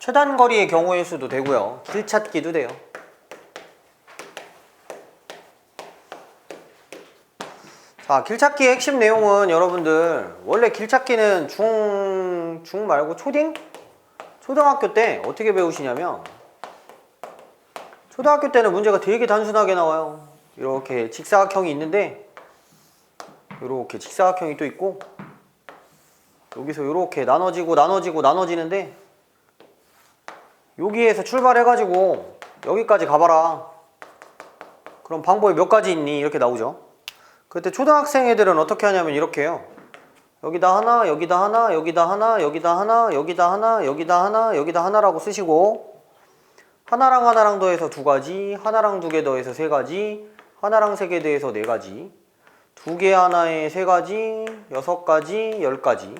최단거리의 경우의 수도 되고요. 길 찾기도 돼요. 자, 길 찾기의 핵심 내용은 여러분들 원래 길 찾기는 중 말고 초등학교 때 어떻게 배우시냐면 초등학교 때는 문제가 되게 단순하게 나와요. 이렇게 직사각형이 있는데 이렇게 직사각형이 또 있고 여기서 이렇게 나눠지는데 여기에서 출발해가지고 여기까지 가봐라. 그럼 방법이 몇 가지 있니? 이렇게 나오죠. 그때 초등학생 애들은 어떻게 하냐면 이렇게 해요. 여기다 하나, 여기다 하나, 여기다 하나, 여기다 하나, 여기다 하나, 여기다 하나, 여기다 하나라고 쓰시고 하나랑 하나랑 더해서 2가지, 하나랑 2개 더해서 3가지, 하나랑 3개 더해서 4가지, 2개 하나에 3가지, 6가지, 10가지,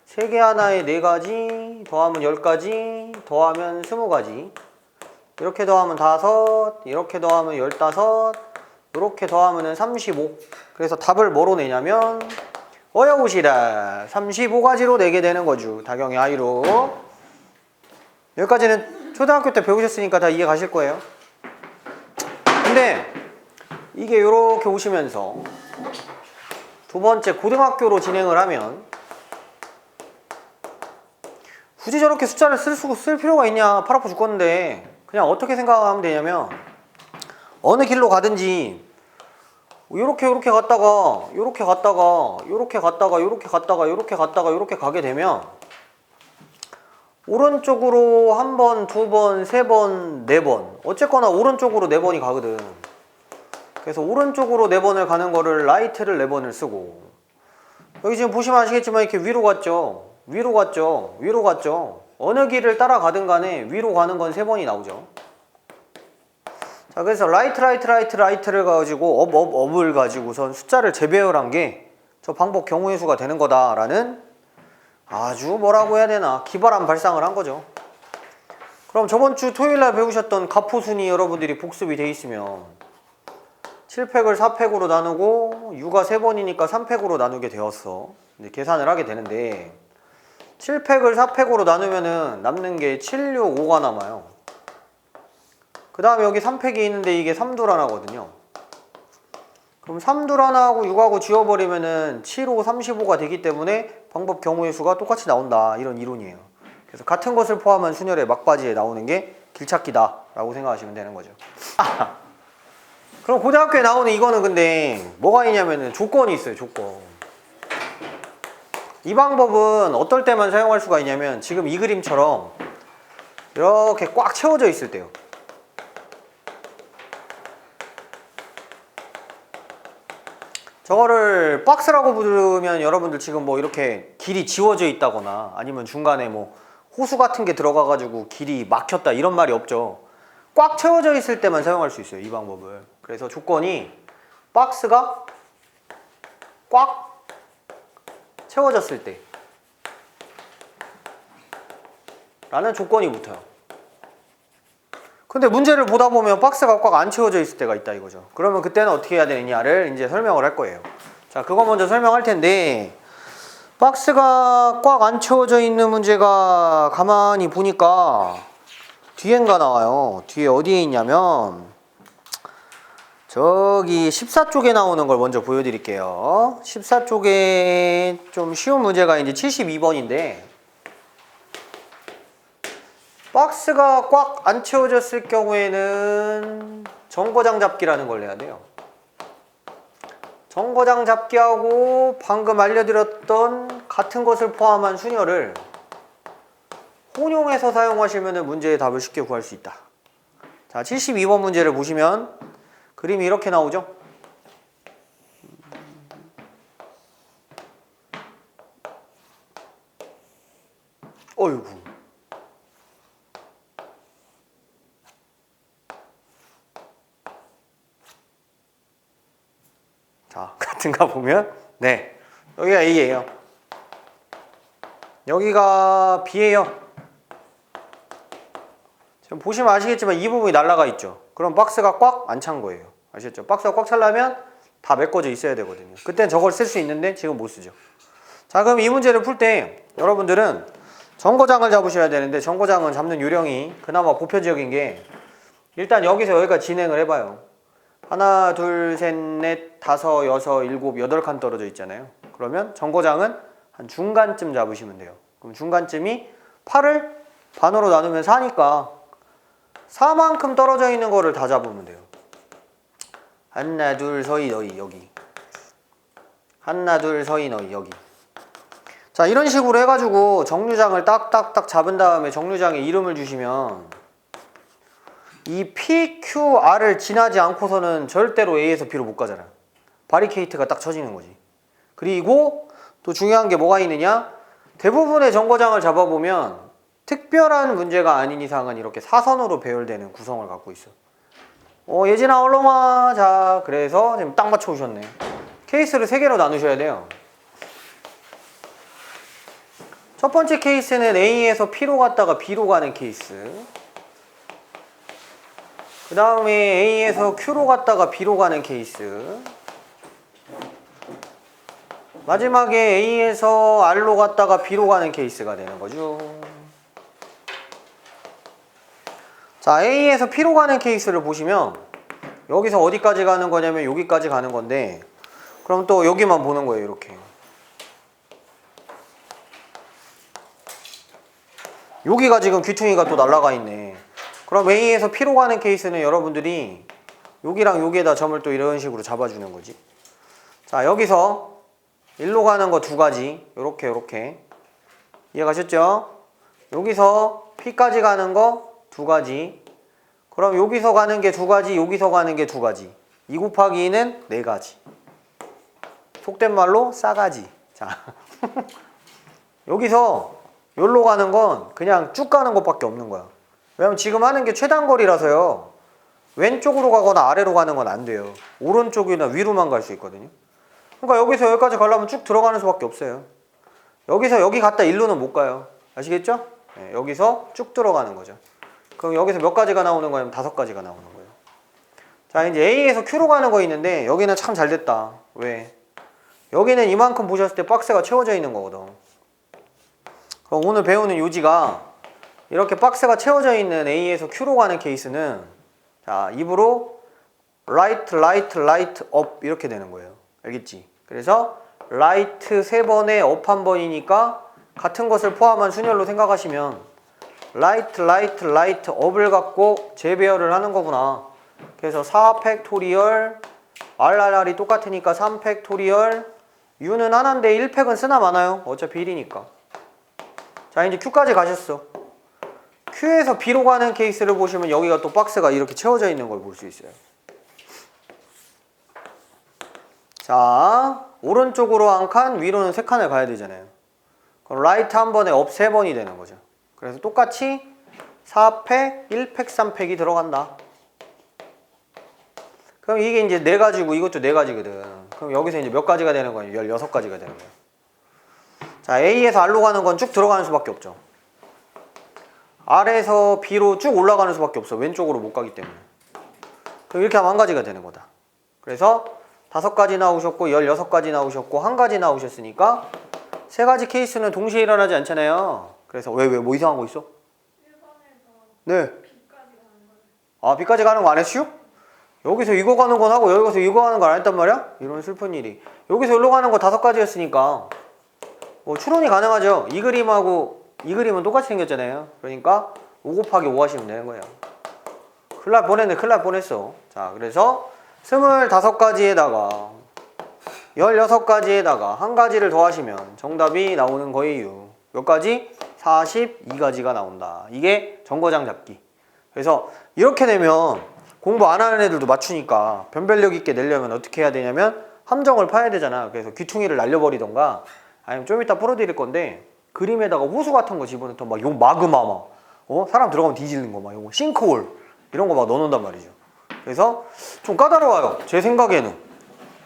3개 하나에 4가지, 더하면 10가지, 더하면 20가지, 이렇게 더하면 5, 이렇게 더하면 15, 이렇게 더하면 35. 그래서 답을 뭐로 내냐면 어여보시라 35가지로 내게 되는 거죠. 다경의 아이로. 여기까지는 초등학교 때 배우셨으니까 다 이해 가실 거예요. 근데 이게 이렇게 오시면서 두 번째 고등학교로 진행을 하면 굳이 저렇게 숫자를 쓸 필요가 있냐. 팔 아파 죽겠는데 그냥 어떻게 생각하면 되냐면 어느 길로 가든지 요렇게 갔다가 요렇게 가게 되면 오른쪽으로 한 번, 2번, 3번, 4번 어쨌거나 오른쪽으로 4번이 가거든. 그래서 오른쪽으로 4번을 가는 거를 라이트를 4번을 쓰고 여기 지금 보시면 아시겠지만 이렇게 위로 갔죠. 어느 길을 따라가든 간에 위로 가는 건 3번이 나오죠. 자, 그래서 라이트를 가지고 업을 가지고선 숫자를 재배열한 게 저 방법 경우의 수가 되는 거다라는 아주 뭐라고 해야 되나 기발한 발상을 한 거죠. 그럼 저번 주 토요일날 배우셨던 가포순이 여러분들이 복습이 돼 있으면 7팩을 4팩으로 나누고 U가 3번이니까 3팩으로 나누게 되었어. 이제 계산을 하게 되는데 7팩을 4팩으로 나누면은 남는 게 7, 6, 5가 남아요. 그 다음에 여기 3팩이 있는데 이게 3둘 하나거든요. 그럼 3둘 하나하고 6하고 지워버리면은 7, 5, 35가 되기 때문에 방법 경우의 수가 똑같이 나온다. 이런 이론이에요. 그래서 같은 것을 포함한 순열의 막바지에 나오는 게 길찾기다 라고 생각하시면 되는 거죠. 그럼 고등학교에 나오는 이거는 근데 뭐가 있냐면은 조건이 있어요. 조건. 이 방법은 어떨 때만 사용할 수가 있냐면 지금 이 그림처럼 이렇게 꽉 채워져 있을 때요. 저거를 박스라고 부르면 여러분들 지금 뭐 이렇게 길이 지워져 있다거나 아니면 중간에 뭐 호수 같은 게 들어가가지고 길이 막혔다 이런 말이 없죠. 꽉 채워져 있을 때만 사용할 수 있어요. 이 방법을. 그래서 조건이 박스가 꽉 채워졌을 때 라는 조건이 붙어요. 근데 문제를 보다 보면 박스가 꽉 안 채워져 있을 때가 있다 이거죠. 그러면 그때는 어떻게 해야 되느냐를 이제 설명을 할 거예요. 자, 그거 먼저 설명할 텐데 박스가 꽉 안 채워져 있는 문제가 가만히 보니까 뒤엔가 나와요. 뒤에 어디에 있냐면 저기 14쪽에 나오는 걸 먼저 보여드릴게요. 14쪽에 좀 쉬운 문제가 이제 72번인데 박스가 꽉 안 채워졌을 경우에는 정거장 잡기라는 걸 내야 돼요. 정거장 잡기하고 방금 알려드렸던 같은 것을 포함한 순열을 혼용해서 사용하시면 문제의 답을 쉽게 구할 수 있다. 자, 72번 문제를 보시면 그림이 이렇게 나오죠. 어이구. 자, 같은가 보면 네, 여기가 A예요. 여기가 B예요. 지금 보시면 아시겠지만 이 부분이 날라가 있죠. 그럼 박스가 꽉 안 찬 거예요. 아시겠죠? 박스가 꽉 차려면 다 메꿔져 있어야 되거든요. 그땐 저걸 쓸 수 있는데 지금 못 쓰죠. 자, 그럼 이 문제를 풀 때 여러분들은 정거장을 잡으셔야 되는데 정거장은 잡는 요령이 그나마 보편적인 게 일단 여기서 여기까지 진행을 해봐요. 하나, 둘, 셋, 넷, 다섯, 여섯, 일곱, 여덟 칸 떨어져 있잖아요. 그러면 정거장은 한 중간쯤 잡으시면 돼요. 그럼 중간쯤이 8을 반으로 나누면 4니까 4만큼 떨어져 있는 거를 다 잡으면 돼요. 하나, 둘, 서이, 너희 여기. 하나, 둘, 서이, 너희 여기. 자, 이런 식으로 해가지고 정류장을 딱딱딱 잡은 다음에 정류장에 이름을 주시면 이 P, Q, R을 지나지 않고서는 절대로 A에서 B로 못 가잖아요. 바리케이트가 딱 쳐지는 거지. 그리고 또 중요한 게 뭐가 있느냐? 대부분의 정거장을 잡아보면 특별한 문제가 아닌 이상은 이렇게 사선으로 배열되는 구성을 갖고 있어. 예진아 얼른 와. 자, 그래서 지금 딱 맞춰 오셨네. 케이스를 3개로 나누셔야 돼요. 첫 번째 케이스는 A에서 P로 갔다가 B로 가는 케이스. 그 다음에 A에서 Q로 갔다가 B로 가는 케이스. 마지막에 A에서 R로 갔다가 B로 가는 케이스가 되는 거죠. 자, A에서 P로 가는 케이스를 보시면 여기서 어디까지 가는 거냐면 여기까지 가는 건데 그럼 또 여기만 보는 거예요. 이렇게 여기가 지금 귀퉁이가 또 날라가 있네. 그럼 A에서 P로 가는 케이스는 여러분들이 여기랑 여기에다 점을 또 이런 식으로 잡아주는 거지. 자, 여기서 일로 가는 거 2가지 요렇게 이해가셨죠? 여기서 P까지 가는 거 2가지. 그럼 여기서 가는 게 2가지, 여기서 가는 게 2가지. 2 곱하기 2는 4가지. 속된 말로 싸가지. 자, 여기서 여기로 가는 건 그냥 쭉 가는 것밖에 없는 거야. 왜냐면 지금 하는 게 최단거리라서요. 왼쪽으로 가거나 아래로 가는 건 안 돼요. 오른쪽이나 위로만 갈 수 있거든요. 그러니까 여기서 여기까지 가려면 쭉 들어가는 수밖에 없어요. 여기서 여기 갔다 일로는 못 가요. 아시겠죠? 네, 여기서 쭉 들어가는 거죠. 그럼 여기서 몇 가지가 나오는 거냐면 5가지가 나오는 거예요. 자, 이제 A에서 Q로 가는 거 있는데 여기는 참 잘 됐다. 왜? 여기는 이만큼 보셨을 때 박스가 채워져 있는 거거든. 그럼 오늘 배우는 요지가 이렇게 박스가 채워져 있는 A에서 Q로 가는 케이스는 자, 입으로 right, right, right, up 이렇게 되는 거예요. 알겠지? 그래서 right 3번에 up 1번이니까 같은 것을 포함한 순열로 생각하시면 right, right, right, up을 갖고 재배열을 하는 거구나. 그래서 4 팩토리얼 RRR이 똑같으니까 3 팩토리얼 U는 하나인데 1팩은 쓰나 마나요? 어차피 1이니까. 자, 이제 Q까지 가셨어. Q에서 B로 가는 케이스를 보시면 여기가 또 박스가 이렇게 채워져 있는 걸 볼 수 있어요. 자, 오른쪽으로 한 칸, 위로는 3칸을 가야 되잖아요. 그럼 라이트 한 번에 업 3번이 되는 거죠. 그래서 똑같이 4팩, 1팩, 3팩이 들어간다. 그럼 이게 이제 4가지고 이것도 4가지거든. 그럼 여기서 이제 몇 가지가 되는 거예요? 16가지가 되는 거예요. 자, A에서 R로 가는 건 쭉 들어가는 수밖에 없죠. R에서 B로 쭉 올라가는 수밖에 없어. 왼쪽으로 못 가기 때문에. 그럼 이렇게 하면 1가지가 되는 거다. 그래서 5가지 나오셨고 16가지 나오셨고 1가지 나오셨으니까 3가지 케이스는 동시에 일어나지 않잖아요. 그래서 왜 뭐 이상한 거 있어? 1번에서 네. B까지 가는 거. 아, B까지 가는 거 안 했슈? 여기서 이거 가는 건 하고 여기서 이거 가는 거 안 했단 말이야? 이런 슬픈 일이. 여기서 여기로 가는 거 5가지였으니까 뭐 추론이 가능하죠. 이 그림하고 이 그림은 똑같이 생겼잖아요. 그러니까 5 곱하기 5 하시면 되는 거예요. 큰일 날 뻔했네. 큰일 날 뻔했어. 자, 그래서 25가지에다가 16가지에다가 1가지를 더하시면 정답이 나오는 거예요. 몇 가지? 42가지가 나온다. 이게 정거장 잡기. 그래서 이렇게 되면 공부 안 하는 애들도 맞추니까 변별력 있게 내려면 어떻게 해야 되냐면 함정을 파야 되잖아. 그래서 귀퉁이를 날려버리던가 아니면 좀 이따 풀어드릴 건데 그림에다가 호수 같은 거 집어넣던 막 요 마그마 막 사람 들어가면 뒤지는 거 막 요거 싱크홀 이런 거 막 넣어놓는단 말이죠. 그래서 좀 까다로워요. 제 생각에는.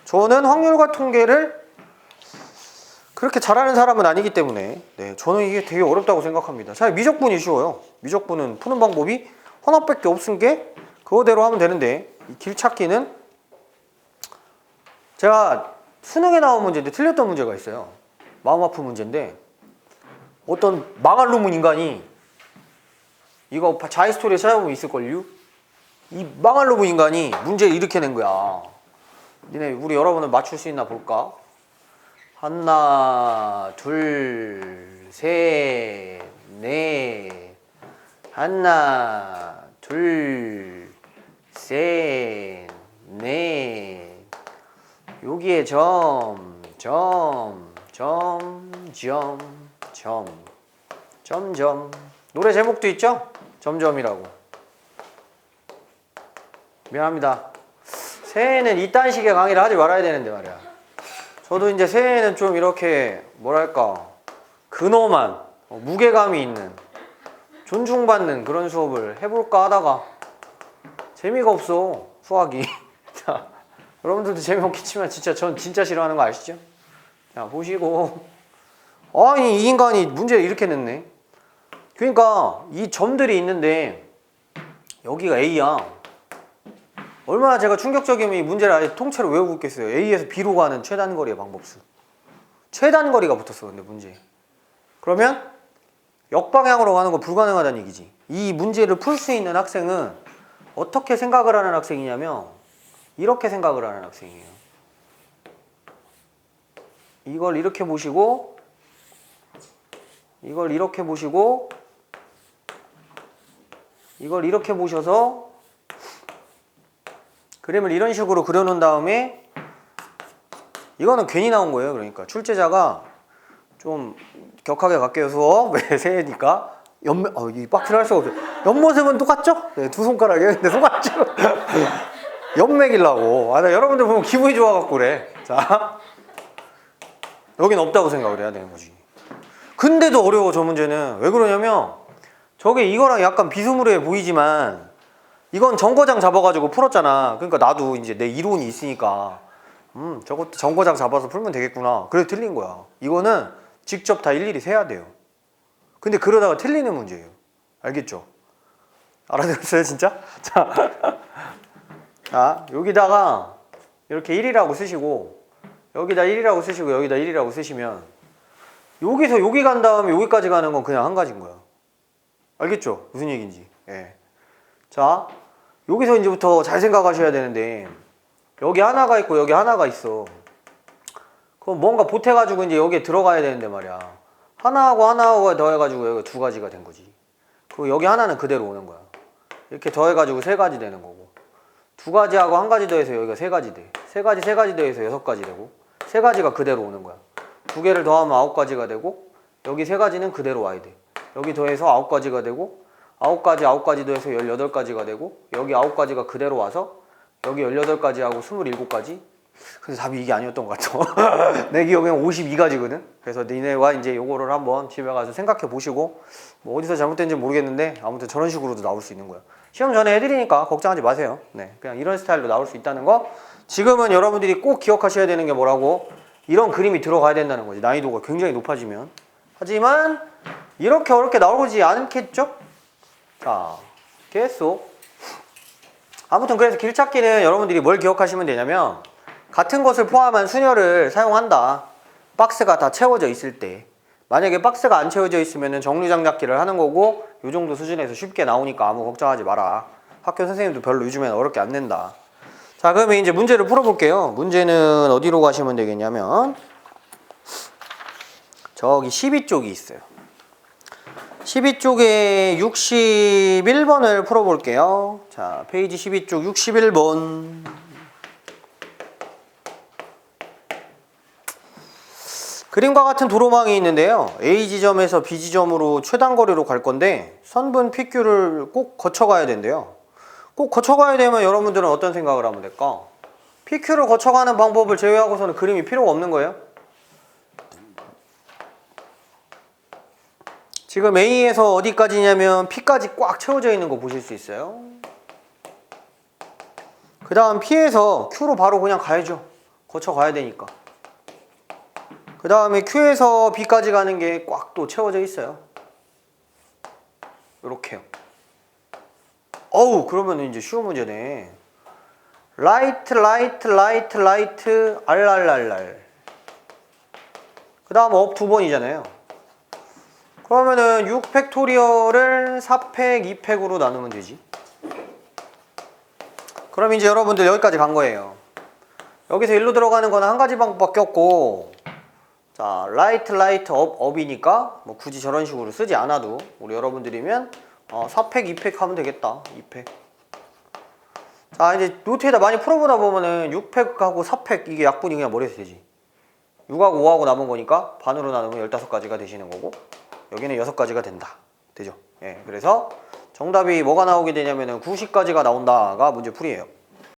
저는 확률과 통계를 그렇게 잘하는 사람은 아니기 때문에 네, 저는 이게 되게 어렵다고 생각합니다. 사실 미적분이 쉬워요. 미적분은 푸는 방법이 하나밖에 없은 게 그거대로 하면 되는데 이 길찾기는 제가 수능에 나온 문제인데 틀렸던 문제가 있어요. 마음 아픈 문제인데 어떤 망할 놈은 인간이 이거 자이스토리에 찾아보면 있을걸요? 이 망할 놈은 인간이 문제를 이렇게 낸 거야. 니네 우리 여러분은 맞출 수 있나 볼까? 하나 둘 셋 넷 하나 둘 셋 넷 여기에 점 노래 제목도 있죠? 점점이라고. 미안합니다. 새해에는 이딴 식의 강의를 하지 말아야 되는데 말이야. 저도 이제 새해에는 좀 이렇게 뭐랄까 근엄한 무게감이 있는 존중받는 그런 수업을 해볼까 하다가 재미가 없어 수학이. 자, 여러분들도 재미없겠지만 진짜 전 진짜 싫어하는 거 아시죠? 자 보시고 아니 이 인간이 문제를 이렇게 냈네. 그러니까 이 점들이 있는데 여기가 A야. 얼마나 제가 충격적이면 이 문제를 아예 통째로 외우고 있겠어요. A에서 B로 가는 최단거리의 방법수. 최단거리가 붙었어 근데 문제. 그러면 역방향으로 가는 거 불가능하다는 얘기지. 이 문제를 풀 수 있는 학생은 어떻게 생각을 하는 학생이냐면 이렇게 생각을 하는 학생이에요. 이걸 이렇게 보시고 이걸 이렇게 보시고 이걸 이렇게 보셔서 그림을 이런 식으로 그려놓은 다음에 이거는 괜히 나온 거예요. 그러니까 출제자가 좀 격하게 갈게요 수업. 왜 새해니까 이 빡치를 할 수가 없어요. 옆모습은 똑같죠? 네, 두 손가락에. 근데 손가락이 옆맥이려고. 나 여러분들 보면 기분이 좋아갖고 그래. 자, 여긴 없다고 생각을 해야 되는 거지. 근데도 어려워 저 문제는. 왜 그러냐면 저게 이거랑 약간 비스무리해 보이지만 이건 정거장 잡아가지고 풀었잖아. 그러니까 나도 이제 내 이론이 있으니까 저것도 정거장 잡아서 풀면 되겠구나. 그래서 틀린 거야. 이거는 직접 다 일일이 세야 돼요. 근데 그러다가 틀리는 문제예요. 알겠죠? 알아들었어요 진짜? 자, 여기다가 이렇게 1이라고 쓰시고 여기다 1이라고 쓰시고 여기다 1이라고 쓰시면 여기서 여기 간 다음에 여기까지 가는 건 그냥 한 가지인 거야. 알겠죠? 무슨 얘기인지. 예. 자, 여기서 이제부터 잘 생각하셔야 되는데 여기 하나가 있고 여기 하나가 있어. 그럼 뭔가 보태가지고 이제 여기에 들어가야 되는데 말이야. 하나하고 하나하고 더해가지고 여기 두 가지가 된 거지. 그리고 여기 하나는 그대로 오는 거야. 이렇게 더해가지고 세 가지 되는 거고 두 가지하고 한 가지 더해서 여기가 세 가지 돼. 세 가지 더해서 여섯 가지 되고 세 가지가 그대로 오는 거야. 두 개를 더하면 아홉 가지가 되고 여기 세 가지는 그대로 와야 돼. 여기 더해서 아홉 가지가 되고 아홉 가지 더해서 18가지가 되고 여기 아홉 가지가 그대로 와서 여기 18가지하고 27가지. 근데 답이 이게 아니었던 것 같아. 내 기억에는 52가지거든. 그래서 니네와 이제 요거를 한번 집에 가서 생각해 보시고 뭐 어디서 잘못된지 모르겠는데 아무튼 저런 식으로도 나올 수 있는 거야. 시험 전에 해드리니까 걱정하지 마세요. 네, 그냥 이런 스타일로 나올 수 있다는 거. 지금은 여러분들이 꼭 기억하셔야 되는 게 뭐라고? 이런 그림이 들어가야 된다는 거지. 난이도가 굉장히 높아지면. 하지만 이렇게 어렵게 나오지 않겠죠? 자, 계속. 아무튼 그래서 길찾기는 여러분들이 뭘 기억하시면 되냐면 같은 것을 포함한 순열을 사용한다. 박스가 다 채워져 있을 때. 만약에 박스가 안 채워져 있으면 정류장잡기를 하는 거고 이 정도 수준에서 쉽게 나오니까 아무 걱정하지 마라. 학교 선생님도 별로 요즘에는 어렵게 안 낸다. 자, 그러면 이제 문제를 풀어볼게요. 문제는 어디로 가시면 되겠냐면 저기 12쪽이 있어요. 12쪽에 61번을 풀어볼게요. 자, 페이지 12쪽 61번. 그림과 같은 도로망이 있는데요. A 지점에서 B 지점으로 최단거리로 갈 건데 선분 PQ를 꼭 거쳐가야 된대요. 꼭 거쳐가야 되면 여러분들은 어떤 생각을 하면 될까? PQ를 거쳐가는 방법을 제외하고서는 그림이 필요가 없는 거예요. 지금 A에서 어디까지냐면 P까지 꽉 채워져 있는 거 보실 수 있어요. 그 다음 P에서 Q로 바로 그냥 가야죠. 거쳐가야 되니까. 그 다음에 Q에서 B까지 가는 게 꽉 또 채워져 있어요. 요렇게요. 어우, 그러면 이제 쉬운 문제네. 라이트, RRRR. 그 다음 업 두 번이잖아요. 그러면은 6 팩토리얼을 4팩, 2팩으로 나누면 되지. 그럼 이제 여러분들 여기까지 간 거예요. 여기서 일로 들어가는 거는 한 가지 방법밖에 없고, 자, 라이트, 업이니까 뭐 굳이 저런 식으로 쓰지 않아도 우리 여러분들이면 4팩, 2팩 하면 되겠다. 2팩. 자, 이제 노트에다 많이 풀어보다 보면은 6팩하고 4팩 이게 약분이 그냥 머리에서 되지. 6하고 5하고 남은 거니까 반으로 나누면 15가지가 되시는 거고, 여기는 6가지가 된다. 되죠? 예, 그래서 정답이 뭐가 나오게 되냐면은 90가지가 나온다가 문제 풀이에요.